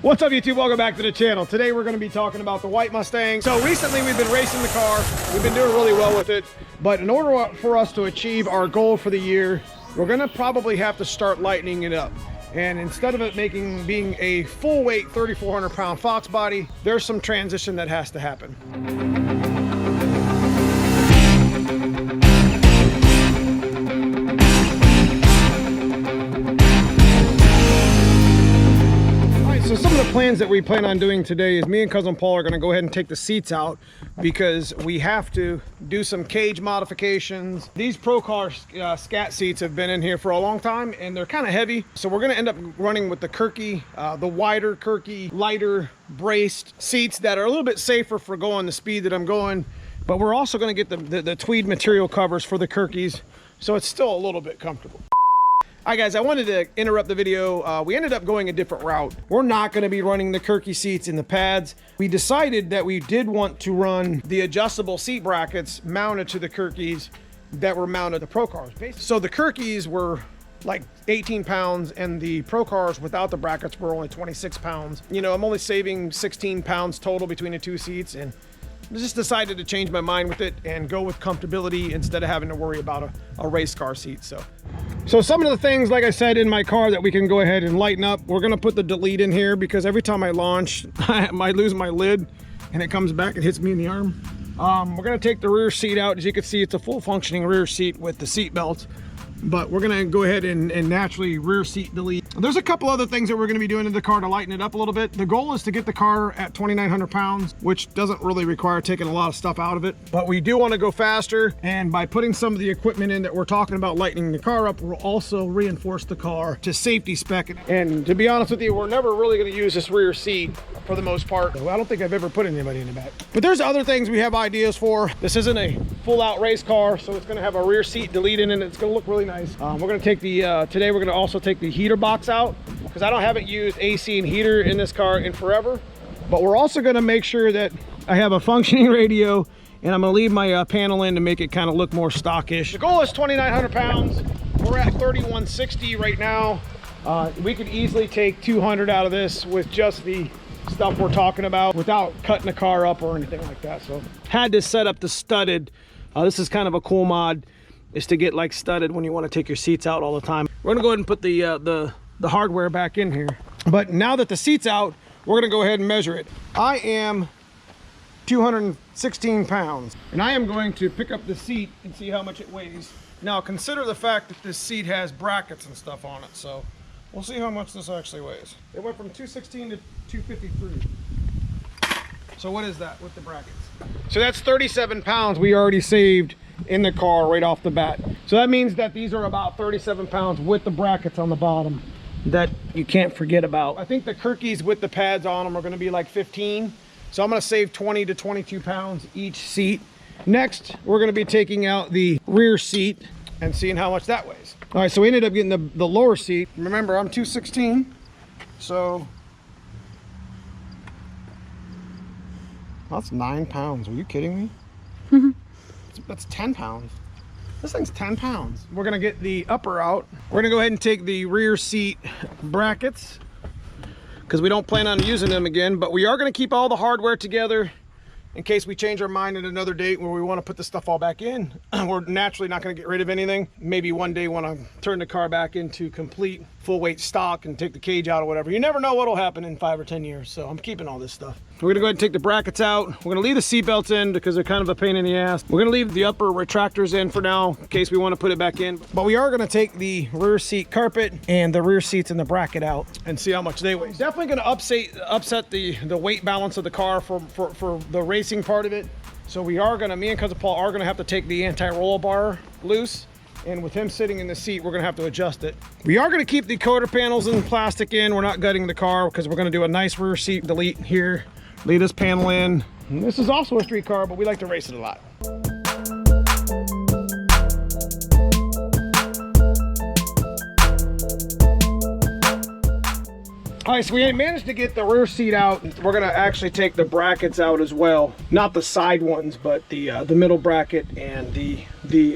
What's up, YouTube? Welcome back to the channel. Today we're going to be talking about the white Mustang. So recently we've been racing the car. We've been doing really well with it. But in order for us to achieve our goal for the year, we're going to probably have to start lightening it up. And instead of it being a full weight 3,400 pound Fox body, there's some transition that has to happen. So some of the plans that we plan on doing today is me and Cousin Paul are going to go ahead and take the seats out because we have to do some cage modifications. These Pro Car scat seats have been in here for a long time and they're kind of heavy. So we're going to end up running with the Kirky, the wider Kirky, lighter braced seats that are a little bit safer for going the speed that I'm going. But we're also going to get the tweed material covers for the Kirkys, so it's still a little bit comfortable. Hi guys, I wanted to interrupt the video. We ended up going a different route. We're not going to be running the Kirky seats in the pads. We decided that we did want to run the adjustable seat brackets mounted to the Kirkys that were mounted to Pro Cars. So the Kirkys were like 18 pounds and the Pro Cars without the brackets were only 26 pounds. You know, I'm only saving 16 pounds total between the two seats, and I just decided to change my mind with it and go with comfortability instead of having to worry about a race car seat. So some of the things, like I said, in my car that we can go ahead and lighten up, we're gonna put the delete in here because every time I launch, I might lose my lid and it comes back and hits me in the arm. We're gonna take the rear seat out. As you can see, it's a full functioning rear seat with the seat belts, but we're gonna go ahead and naturally rear seat delete. There's a couple other things that we're gonna be doing in the car to lighten it up a little bit. The goal is to get the car at 2,900 pounds, which doesn't really require taking a lot of stuff out of it, but we do wanna go faster. And by putting some of the equipment in that we're talking about lightening the car up, we'll also reinforce the car to safety spec. And to be honest with you, we're never really gonna use this rear seat for the most part. I don't think I've ever put anybody in the back. But there's other things we have ideas for. This isn't a full out race car, so it's gonna have a rear seat delete in it. It's gonna look really nice. We're gonna take the, today we're gonna also take the heater box out because I haven't used AC and heater in this car in forever. But we're also gonna make sure that I have a functioning radio, and I'm gonna leave my panel in to make it kind of look more stockish. The goal is 2,900 pounds. We're at 3,160 right now. We could easily take 200 out of this with just the stuff we're talking about without cutting the car up or anything like that. So had this set up to studded. This is kind of a cool mod, is to get like studded when you want to take your seats out all the time. We're gonna go ahead and put the hardware back in here. But now that the seat's out, we're gonna go ahead and measure it. I am 216 pounds, and I am going to pick up the seat and see how much it weighs. Now consider the fact that this seat has brackets and stuff on it, so we'll see how much this actually weighs. It went from 216 to 253. So what is that with the brackets? So that's 37 pounds we already saved in the car right off the bat. So that means that these are about 37 pounds with the brackets on the bottom that you can't forget about. I think the Kirkys with the pads on them are gonna be like 15. So I'm gonna save 20 to 22 pounds each seat. Next, we're gonna be taking out the rear seat and seeing how much that weighs. All right, so we ended up getting the lower seat. Remember, I'm 216, so that's 9 pounds. Are you kidding me? That's 10 pounds. This thing's 10 pounds. We're gonna get the upper out. We're gonna go ahead and take the rear seat brackets because we don't plan on using them again, but we are gonna keep all the hardware together in case we change our mind at another date where we want to put the stuff all back in. We're naturally not going to get rid of anything. Maybe one day want to turn the car back into complete full weight stock and take the cage out or whatever. You never know what'll happen in 5 or 10 years. So I'm keeping all this stuff. We're gonna go ahead and take the brackets out. We're gonna leave the seat belts in because they're kind of a pain in the ass. We're gonna leave the upper retractors in for now in case we want to put it back in. But we are gonna take the rear seat carpet and the rear seats and the bracket out and see how much they weigh. Definitely gonna upset the weight balance of the car for the racing part of it. So we are gonna, me and Cousin Paul are gonna have to take the anti-roll bar loose. And with him sitting in the seat, we're gonna have to adjust it. We are gonna keep the coder panels and plastic in. We're not gutting the car because we're gonna do a nice rear seat delete here. Leave this panel in. And this is also a street car, but we like to race it a lot. All right, so we managed to get the rear seat out. We're gonna actually take the brackets out as well. Not the side ones, but the middle bracket and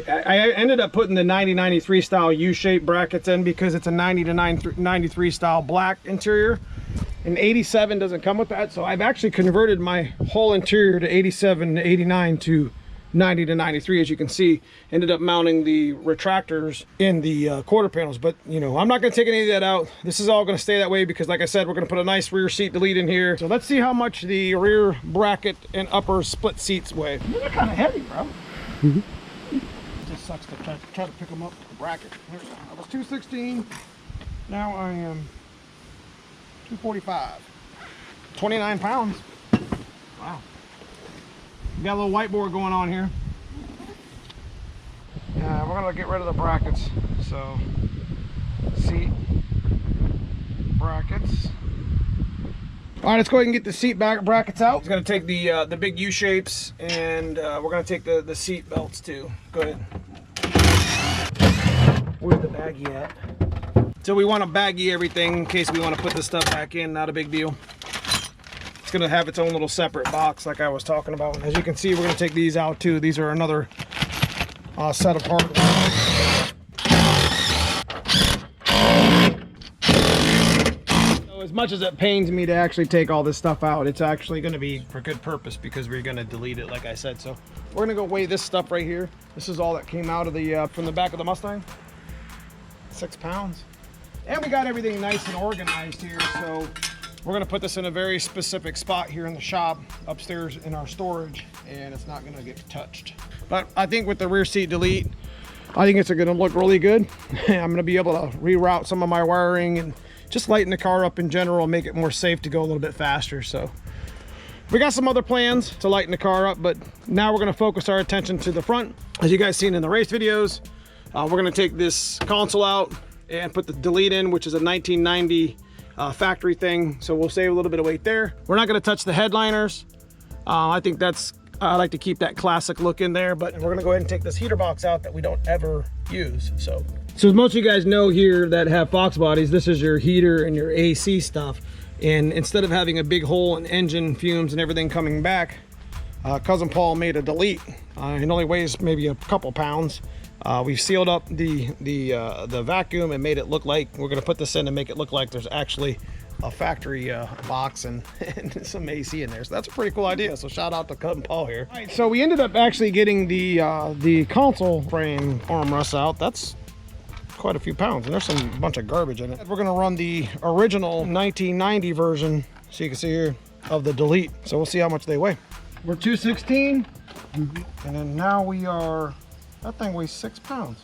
I ended up putting the 90-93 style U-shaped brackets in because it's a 90 to 93 style black interior. And 87 doesn't come with that, so I've actually converted my whole interior to 87 to 89 to 90 to 93. As you can see, ended up mounting the retractors in the quarter panels, but you know, I'm not going to take any of that out. This is all going to stay that way because, like I said, we're going to put a nice rear seat delete in here. So let's see how much the rear bracket and upper split seats weigh. They're kind of heavy, bro. It just sucks to try to pick them up the bracket. I was 216, now I am 245. 29 pounds. Wow. We got a little whiteboard going on here. Yeah, we're gonna get rid of the brackets. So, seat brackets. All right, let's go ahead and get the seat back brackets out. It's gonna take the big U shapes, and we're gonna take the seat belts too. Go ahead. Where's the baggie at? So we want to baggie everything in case we want to put this stuff back in. Not a big deal. It's going to have its own little separate box like I was talking about. As you can see, we're going to take these out too. These are another set of parts. So as much as it pains me to actually take all this stuff out, it's actually going to be for good purpose because we're going to delete it like I said. So we're going to go weigh this stuff right here. This is all that came out of the from the back of the Mustang. 6 pounds. And we got everything nice and organized here, so we're going to put this in a very specific spot here in the shop upstairs in our storage, and it's not going to get touched. But I think with the rear seat delete, I think it's going to look really good. I'm going to be able to reroute some of my wiring and just lighten the car up in general and make it more safe to go a little bit faster. So we got some other plans to lighten the car up, but now we're going to focus our attention to the front. As you guys seen in the race videos, we're going to take this console out and put the delete in, which is a 1990 factory thing. So we'll save a little bit of weight there. We're not going to touch the headliners. I think I like to keep that classic look in there, but we're going to go ahead and take this heater box out that we don't ever use. So as most of you guys know here that have Fox bodies, this is your heater and your AC stuff. And instead of having a big hole in engine fumes and everything coming back, Cousin Paul made a delete. It only weighs maybe a couple pounds. We've sealed up the vacuum and made it look like we're going to put this in and make it look like there's actually a factory box and some AC in there. So that's a pretty cool idea. So shout out to Cousin Paul here. All right, so we ended up actually getting the console frame armrest out. That's quite a few pounds, and there's some bunch of garbage in it. We're going to run the original 1990 version, so you can see here, of the delete. So we'll see how much they weigh. We're 216, and then now we are. That thing weighs 6 pounds.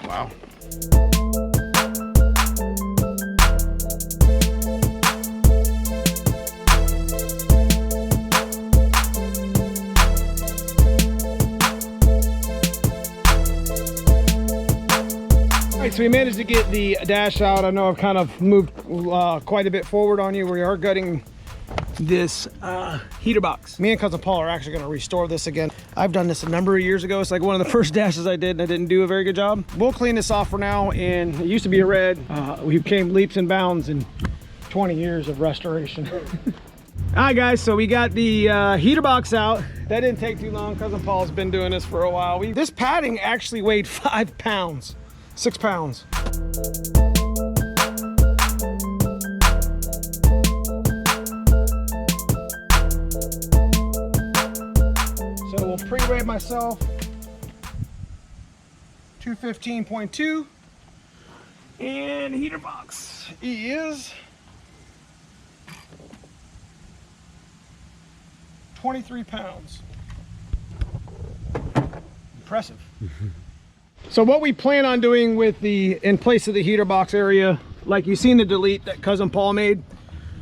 Wow. All right, so we managed to get the dash out. I know I've kind of moved quite a bit forward on you. We are gutting this heater box. Me and Cousin Paul are actually going to restore this again. I've done this a number of years ago. It's like one of the first dashes I did, and I didn't do a very good job. We'll clean this off for now, and it used to be a red. We came leaps and bounds in 20 years of restoration. All right, guys, so we got the heater box out. That didn't take too long. Cousin Paul's been doing this for a while. This padding actually weighed 5 pounds, 6 pounds. We'll pre-weigh myself 215.2, and heater box is 23 pounds. Impressive. So what we plan on doing with in place of the heater box area, like you've seen the delete that Cousin Paul made,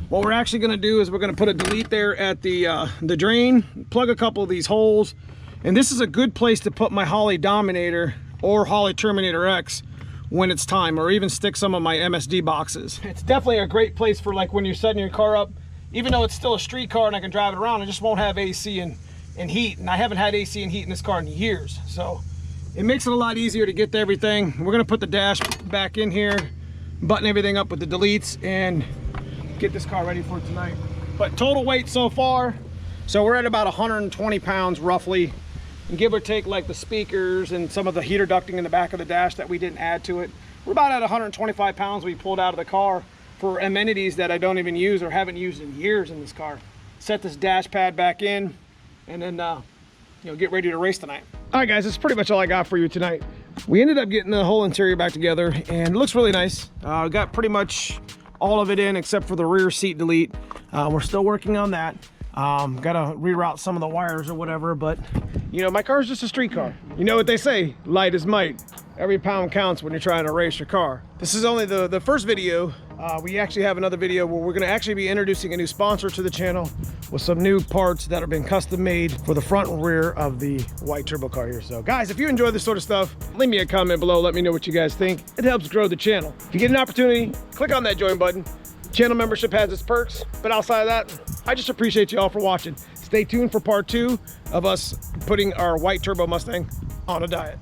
what we're actually going to do is we're going to put a delete there at the drain, plug a couple of these holes, and this is a good place to put my Holley Dominator or Holley Terminator X when it's time, or even stick some of my MSD boxes. It's definitely a great place for like when you're setting your car up, even though it's still a street car and I can drive it around, I just won't have AC and heat, and I haven't had AC and heat in this car in years, so it makes it a lot easier to get to everything. We're going to put the dash back in here, button everything up with the deletes, and get this car ready for tonight. But total weight so far, so we're at about 120 pounds roughly, and give or take like the speakers and some of the heater ducting in the back of the dash that we didn't add to it, we're about at 125 pounds we pulled out of the car. for amenities that I don't even use or haven't used in years in this car. Set this dash pad back in, and then you know, get ready to race tonight. All right, guys, that's pretty much all I got for you tonight. We ended up getting the whole interior back together, and it looks really nice. Got pretty much all of it in except for the rear seat delete. We're still working on that. Gotta reroute some of the wires or whatever, but you know, my car's just a street car. You know what they say, light is might. Every pound counts when you're trying to race your car. This is only the first video. We actually have another video where we're gonna actually be introducing a new sponsor to the channel with some new parts that have been custom made for the front and rear of the white turbo car here. So guys, if you enjoy this sort of stuff, leave me a comment below, let me know what you guys think. It helps grow the channel. If you get an opportunity, click on that join button. Channel membership has its perks, but outside of that, I just appreciate you all for watching. Stay tuned for part 2 of us putting our white turbo Mustang on a diet.